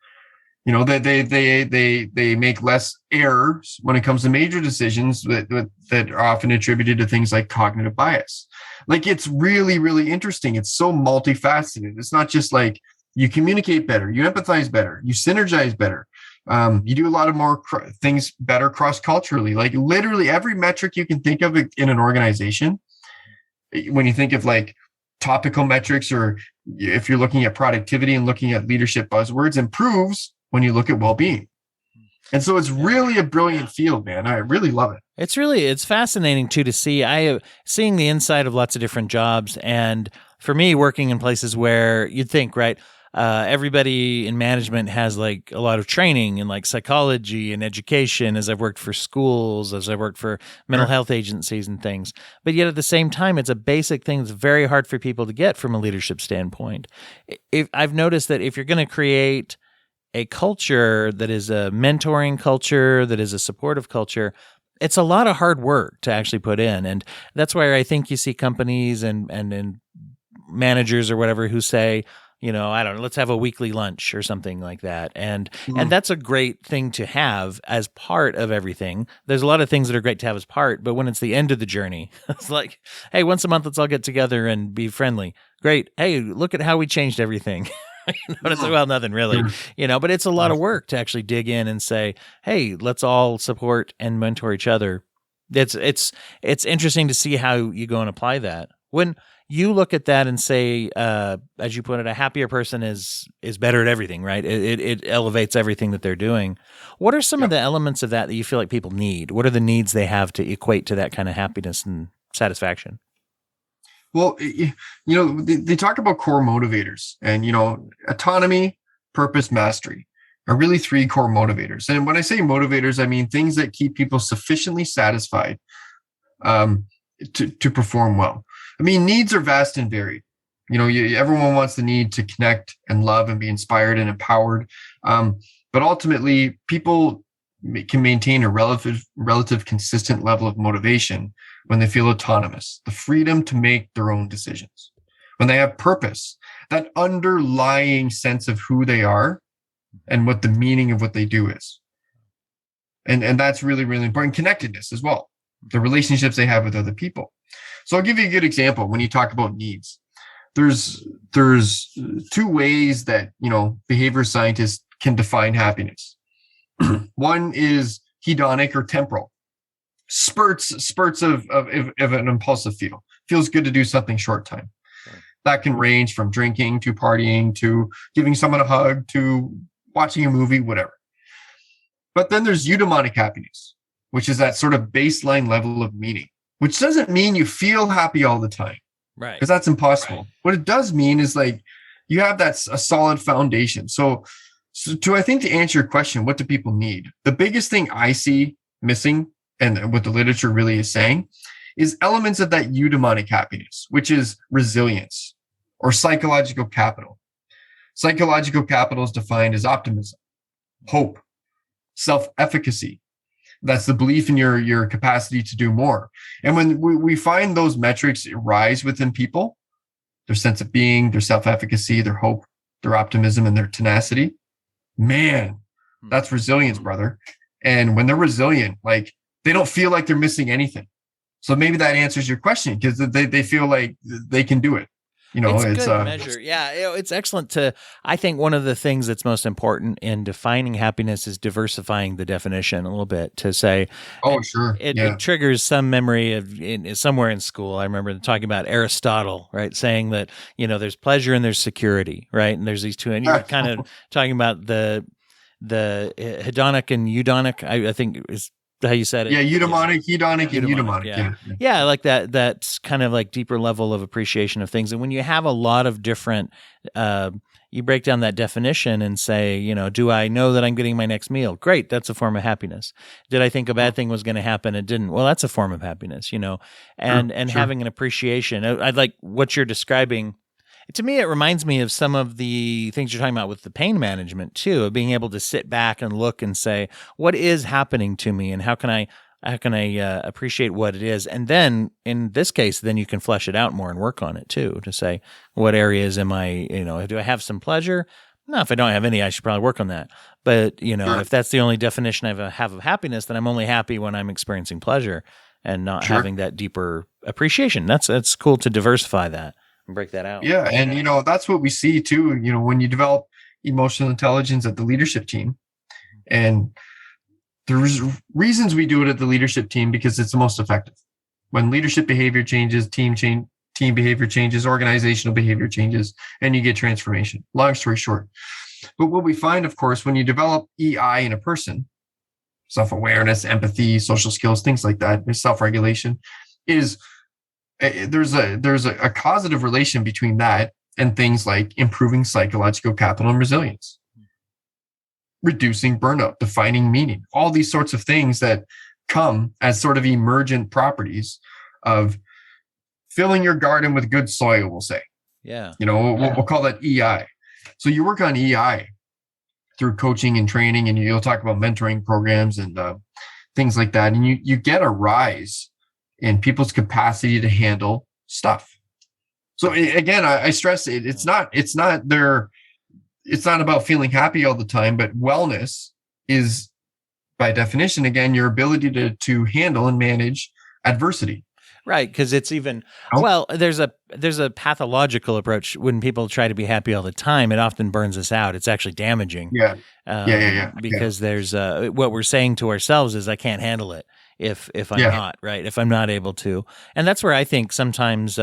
They make less errors when it comes to major decisions that are often attributed to things like cognitive bias. Like, it's really, really interesting. It's so multifaceted. It's not just like you communicate better, you empathize better, you synergize better. You do a lot of more things better cross-culturally. Like literally every metric you can think of in an organization, when you think of like topical metrics, or if you're looking at productivity and looking at leadership buzzwords, improves when you look at well-being. And so it's really a brilliant field, man. I really love it. It's fascinating too to see. Seeing the inside of lots of different jobs, and for me, working in places where you'd think, right, everybody in management has like a lot of training in like psychology and education, as I've worked for schools, as I've worked for mental health agencies and things. But yet at the same time, it's a basic thing that's very hard for people to get from a leadership standpoint. I've noticed that if you're going to create a culture that is a mentoring culture, that is a supportive culture, it's a lot of hard work to actually put in. And that's why I think you see companies and managers or whatever who say, I don't know, let's have a weekly lunch or something like that. And that's a great thing to have as part of everything. There's a lot of things that are great to have as part, but when it's the end of the journey, it's like, hey, once a month, let's all get together and be friendly. Great. Hey, look at how we changed everything. It's like, well, nothing really, but it's a lot of work to actually dig in and say, hey, let's all support and mentor each other. It's interesting to see how you go and apply that. When you look at that and say, as you put it, a happier person is better at everything, right? It elevates everything that they're doing. What are some of the elements of that you feel like people need? What are the needs they have to equate to that kind of happiness and satisfaction? Well, they talk about core motivators, and, autonomy, purpose, mastery are really three core motivators. And when I say motivators, I mean things that keep people sufficiently satisfied to perform well. I mean, needs are vast and varied. Everyone wants the need to connect and love and be inspired and empowered. But ultimately, people can maintain a relative consistent level of motivation when they feel autonomous, the freedom to make their own decisions, when they have purpose, that underlying sense of who they are and what the meaning of what they do is. And that's really, really important. Connectedness as well, the relationships they have with other people. So I'll give you a good example when you talk about needs. there's two ways that, behavior scientists can define happiness. One is hedonic or temporal. Spurts of an impulsive feel. Feels good to do something short time. That can range from drinking to partying to giving someone a hug to watching a movie, whatever. But then there's eudaimonic happiness, which is that sort of baseline level of meaning, which doesn't mean you feel happy all the time. Right. Because that's impossible. Right. What it does mean is like you have a solid foundation. So I think to answer your question, what do people need? The biggest thing I see missing, and what the literature really is saying, is elements of that eudaimonic happiness, which is resilience or psychological capital. Psychological capital is defined as optimism, hope, self-efficacy. That's the belief in your capacity to do more. And when we find those metrics rise within people, their sense of being, their self-efficacy, their hope, their optimism, and their tenacity, man, that's resilience, brother. And when they're resilient, like they don't feel like they're missing anything. So maybe that answers your question, because they feel like they can do it. It's a good measure. Yeah, it's excellent I think one of the things that's most important in defining happiness is diversifying the definition a little bit to say, oh, sure. It triggers some memory of somewhere in school. I remember talking about Aristotle, right? Saying that, there's pleasure and there's security, right? And there's these two, and you're kind of talking about the hedonic and eudonic, I think is how you said it. Yeah, hedonic and eudaimonic. Yeah, I like that. That's kind of like deeper level of appreciation of things. And when you have a lot of different, you break down that definition and say, do I know that I'm getting my next meal? Great, that's a form of happiness. Did I think a bad thing was going to happen? It didn't. Well, that's a form of happiness, and Sure. having an appreciation. I like what you're describing. To me, it reminds me of some of the things you're talking about with the pain management too, of being able to sit back and look and say, what is happening to me and how can I appreciate what it is? And then in this case, then you can flesh it out more and work on it too, to say, what areas am I, do I have some pleasure? No, if I don't have any, I should probably work on that. But, Sure. if that's the only definition I have of happiness, then I'm only happy when I'm experiencing pleasure and not Sure. having that deeper appreciation. That's cool to diversify that and break that out. Yeah. And, that's what we see too, when you develop emotional intelligence at the leadership team. And there's reasons we do it at the leadership team because it's the most effective. When leadership behavior changes, team behavior changes, organizational behavior changes, and you get transformation. Long story short. But what we find, of course, when you develop EI in a person, self-awareness, empathy, social skills, things like that, self-regulation, is there's a causative relation between that and things like improving psychological capital and resilience, reducing burnout, defining meaning, all these sorts of things that come as sort of emergent properties of filling your garden with good soil, we'll say. Yeah. We'll call that EI. So you work on EI through coaching and training, and you'll talk about mentoring programs and things like that. And you get a rise in people's capacity to handle stuff. So again, I stress it. It's not about feeling happy all the time, but wellness is, by definition, again, your ability to handle and manage adversity. Right, because it's even there's a pathological approach. When people try to be happy all the time, it often burns us out. It's actually damaging. Yeah. Because there's what we're saying to ourselves is, I can't handle it if I'm not right, if I'm not able to. And that's where I think sometimes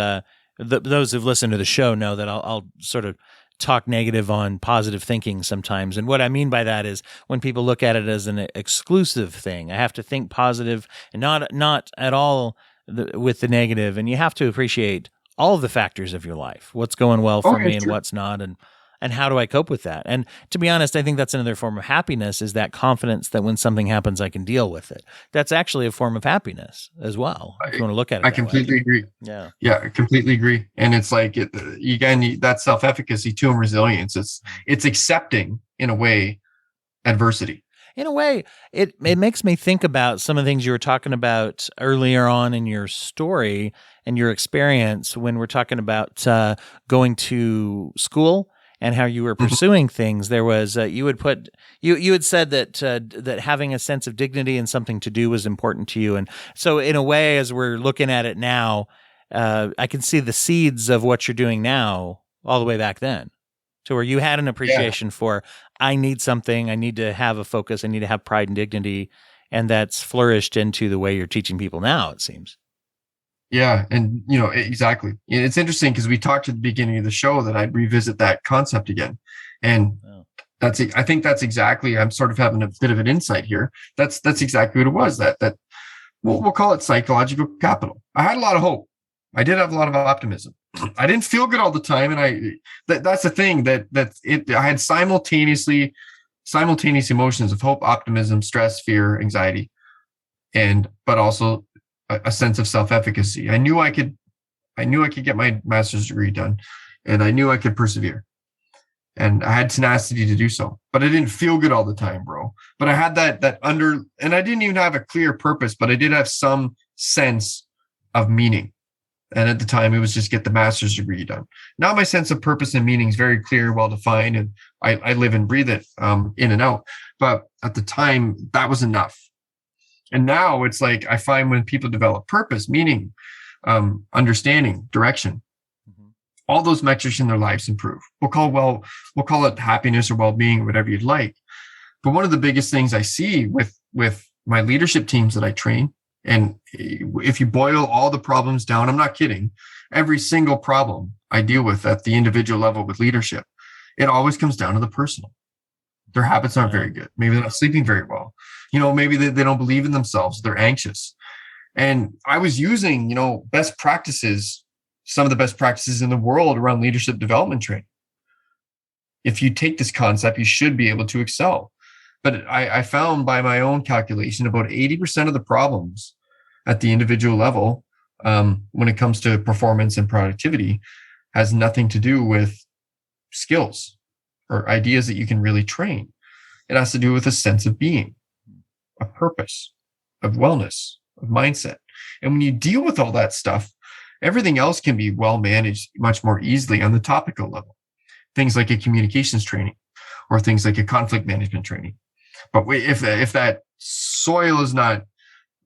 those who've listened to the show know that I'll sort of talk negative on positive thinking sometimes. And what I mean by that is when people look at it as an exclusive thing, I have to think positive and not at all with the negative. And you have to appreciate all of the factors of your life, what's going well for me and what's not, and how do I cope with that? And to be honest, I think that's another form of happiness, is that confidence that when something happens, I can deal with it. That's actually a form of happiness as well, if you want to look at it. I completely agree. Yeah, I completely agree. And it's like, again, that self-efficacy too, and resilience. It's accepting, in a way, adversity. In a way, it makes me think about some of the things you were talking about earlier on in your story and your experience when we're talking about going to school and how you were pursuing things. There was you had said that having a sense of dignity and something to do was important to you, and so in a way, as we're looking at it now, I can see the seeds of what you're doing now all the way back then, to where you had an appreciation for, I need something, I need to have a focus, I need to have pride and dignity, and that's flourished into the way you're teaching people now, it seems. Yeah. And, exactly. And it's interesting because we talked at the beginning of the show that I'd revisit that concept again. And I think that's exactly, I'm sort of having a bit of an insight here. That's exactly what it was, that we'll call it psychological capital. I had a lot of hope. I did have a lot of optimism. I didn't feel good all the time. And that's the thing I had simultaneous emotions of hope, optimism, stress, fear, anxiety, but also a sense of self-efficacy. I knew I could get my master's degree done, and I knew I could persevere, and I had tenacity to do so, but I didn't feel good all the time, bro. But I had and I didn't even have a clear purpose, but I did have some sense of meaning. And at the time, it was just get the master's degree done. Now my sense of purpose and meaning is very clear, well-defined, and I live and breathe it in and out. But at the time, that was enough. And now it's like I find when people develop purpose, meaning, understanding, direction, all those metrics in their lives improve. We'll call it happiness or well-being or whatever you'd like. But one of the biggest things I see with my leadership teams that I train, and if you boil all the problems down, I'm not kidding, every single problem I deal with at the individual level with leadership, it always comes down to the personal. Their habits aren't very good. Maybe they're not sleeping very well. Maybe they don't believe in themselves. They're anxious. And I was using, best practices, some of the best practices in the world around leadership development training. If you take this concept, you should be able to excel. But I found by my own calculation, about 80% of the problems at the individual level, when it comes to performance and productivity, has nothing to do with skills or ideas that you can really train. It has to do with a sense of being, a purpose, of wellness, of mindset. And when you deal with all that stuff, everything else can be well managed much more easily on the topical level. Things like a communications training or things like a conflict management training. But if that soil is not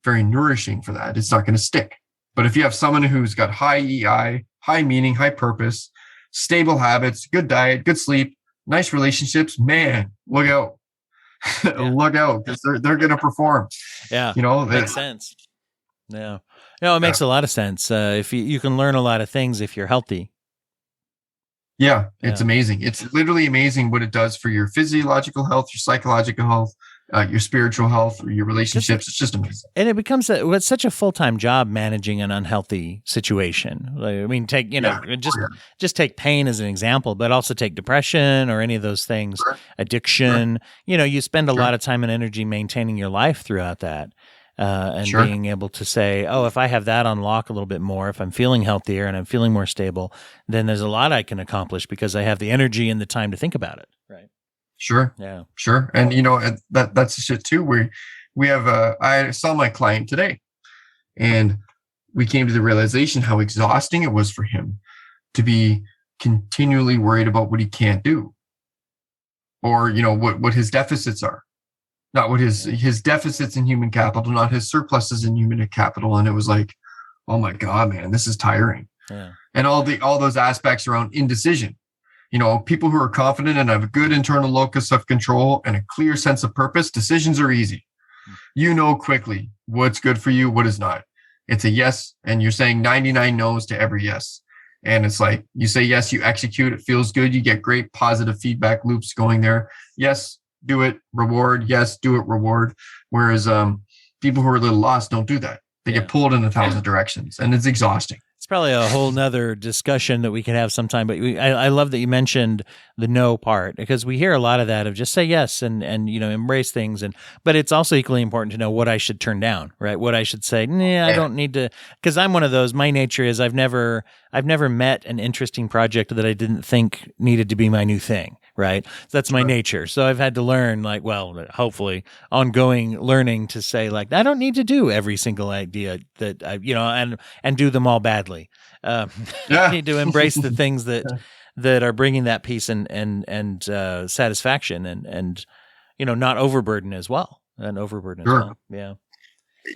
very nourishing for that, it's not going to stick. But if you have someone who's got high EI, high meaning, high purpose, stable habits, good diet, good sleep, nice relationships, man, look out. Look out, because they're going to perform. Yeah, makes sense. Yeah, it makes a lot of sense. If you can learn a lot of things if you're healthy. Yeah, it's amazing. It's literally amazing what it does for your physiological health, your psychological health, your spiritual health, or your relationships. It's just amazing. And it becomes it's such a full-time job managing an unhealthy situation. I mean, take just take pain as an example, but also take depression or any of those things, addiction. Sure. You spend a lot of time and energy maintaining your life throughout that. And being able to say, if I have that on lock a little bit more, if I'm feeling healthier and I'm feeling more stable, then there's a lot I can accomplish because I have the energy and the time to think about it. Right. Sure. Yeah. Sure. And that's the shit too. We have I saw my client today, and we came to the realization how exhausting it was for him to be continually worried about what he can't do, or what his deficits are. Not what his deficits in human capital, not his surpluses in human capital. And it was like, oh my God, man, this is tiring. Yeah. And all those aspects around indecision. People who are confident and have a good internal locus of control and a clear sense of purpose, decisions are easy. You know quickly what's good for you, what is not. It's a yes, and you're saying 99 no's to every yes. And it's like, you say yes, you execute, it feels good, you get great positive feedback loops going there. Yes, do it, reward. Yes, do it, reward. Whereas people who are a little lost don't do that. They get pulled in 1,000 directions, and it's exhausting. It's probably a whole nother discussion that we could have sometime. But I love that you mentioned the no part, because we hear a lot of that of just say yes and embrace things. But it's also equally important to know what I should turn down, right? What I should say, I don't need to, because I'm one of those. My nature is I've never met an interesting project that I didn't think needed to be my new thing. Right. That's my nature. So I've had to learn, hopefully ongoing learning to say, I don't need to do every single idea that and do them all badly. I need to embrace the things that are bringing that peace and satisfaction and not overburden as well. Yeah.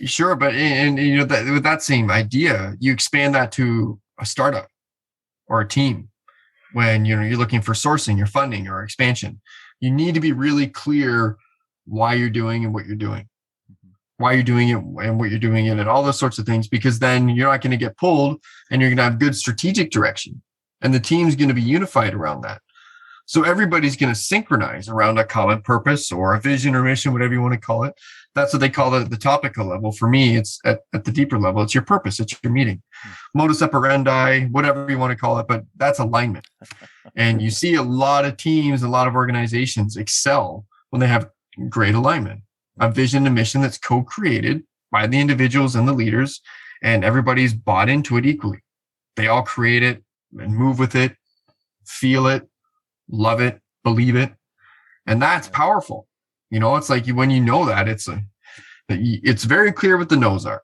Sure, but and you know that with that same idea, you expand that to a startup or a team. When you're looking for sourcing, your funding, or expansion, you need to be really clear why you're doing and what you're doing, why you're doing it and what you're doing it, and all those sorts of things. Because then you're not going to get pulled, and you're going to have good strategic direction, and the team's going to be unified around that. So everybody's going to synchronize around a common purpose or a vision or mission, whatever you want to call it. That's what they call it at the topical level. For me, it's at the deeper level. It's your purpose. It's your meeting. Modus operandi, whatever you want to call it, but that's alignment. And you see a lot of teams, a lot of organizations excel when they have great alignment, a vision and mission that's co-created by the individuals and the leaders, and everybody's bought into it equally. They all create it and move with it, feel it, love it, believe it. And that's powerful. It's like when you know that, it's very clear what the no's are.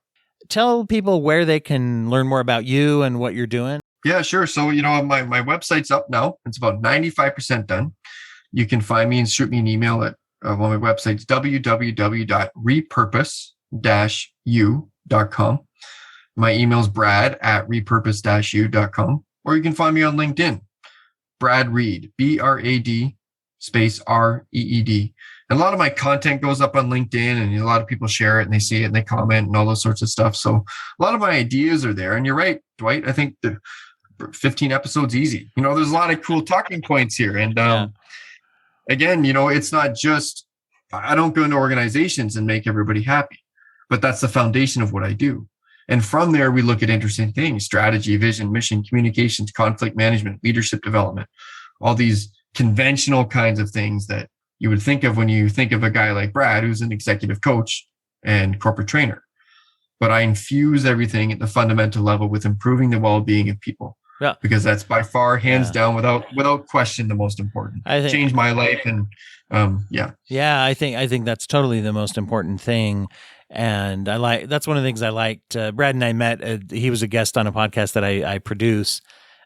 Tell people where they can learn more about you and what you're doing. Yeah, sure. So, my website's up now. It's about 95% done. You can find me and shoot me an email at my website's www.repurpose-u.com. My email's brad@repurpose-u.com, or you can find me on LinkedIn. Brad Reed, BRAD space REED. And a lot of my content goes up on LinkedIn, and a lot of people share it and they see it and they comment and all those sorts of stuff. So a lot of my ideas are there. And you're right, Dwight. I think the 15 episodes easy. There's a lot of cool talking points here. And again, it's not just, I don't go into organizations and make everybody happy, but that's the foundation of what I do. And from there, we look at interesting things: strategy, vision, mission, communications, conflict management, leadership development, all these conventional kinds of things that you would think of when you think of a guy like Brad, who's an executive coach and corporate trainer. But I infuse everything at the fundamental level with improving the well-being of people. Yeah. Because that's by far, hands down, without question, the most important. I think changed my life, and Yeah, I think that's totally the most important thing. And that's one of the things I liked. Brad and I met. He was a guest on a podcast that I produce,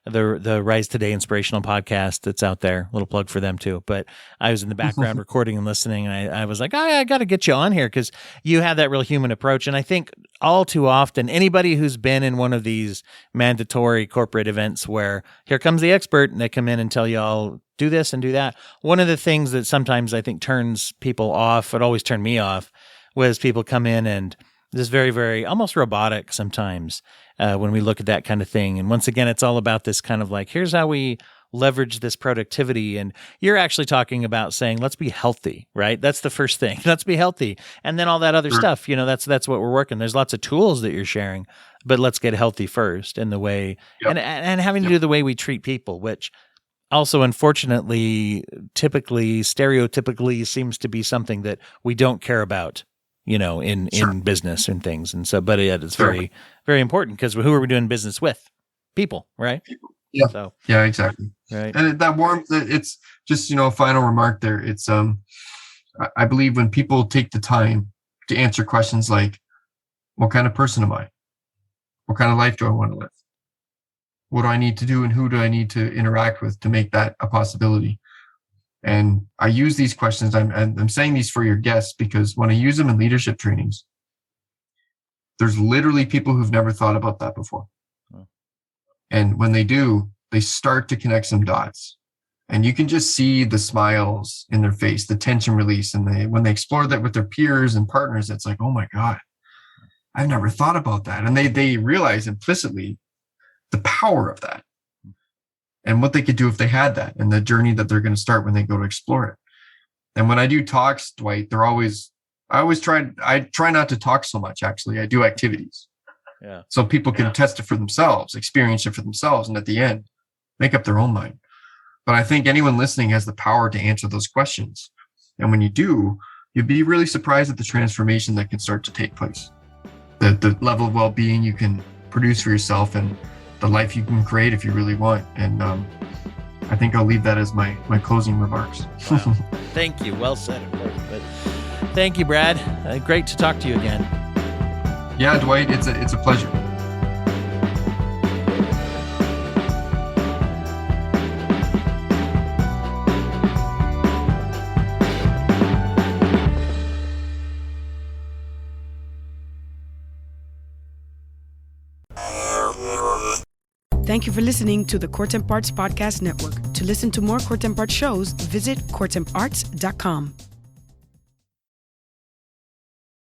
the Rise Today inspirational podcast that's out there. A little plug for them too. But I was in the background recording and listening, and I was like, I got to get you on here because you have that real human approach. And I think all too often, anybody who's been in one of these mandatory corporate events where here comes the expert and they come in and tell you all do this and do that. One of the things that sometimes I think turns people off, it always turned me off, was people come in and this very, very almost robotic sometimes when we look at that kind of thing. And once again, it's all about this kind of like, here's how we leverage this productivity. And you're actually talking about saying, let's be healthy, right? That's the first thing. Let's be healthy. And then all that other stuff, that's what we're working. There's lots of tools that you're sharing, but let's get healthy first in the way, and having to do the way we treat people, which also, unfortunately, stereotypically seems to be something that we don't care about, in business and things. And so, but it's very, very important because who are we doing business with? People, right? Yeah. So, yeah, exactly. Right. And that warmth, it's just, a final remark there. It's, I believe when people take the time to answer questions like, what kind of person am I? What kind of life do I want to live? What do I need to do, and who do I need to interact with to make that a possibility? And I use these questions. I'm saying these for your guests because when I use them in leadership trainings, there's literally people who've never thought about that before. Oh. And when they do, they start to connect some dots. And you can just see the smiles in their face, the tension release. And when they explore that with their peers and partners, it's like, oh my God, I've never thought about that. And they realize implicitly the power of that and what they could do if they had that, and the journey that they're going to start when they go to explore it. And when I do talks, Dwight, I try not to talk so much. Actually, I do activities. Yeah. So people can test it for themselves, experience it for themselves, and at the end, make up their own mind. But I think anyone listening has the power to answer those questions. And when you do, you'd be really surprised at the transformation that can start to take place. The level of well-being you can produce for yourself, and the life you can create if you really want. And I think I'll leave that as my closing remarks. Wow. Thank you. Well said, of course. But thank you, Brad. Great to talk to you again. Yeah, Dwight, it's a pleasure. Thank you for listening to the Courtemp Arts Podcast Network. To listen to more Courtemp Arts shows, visit courtemparts.com.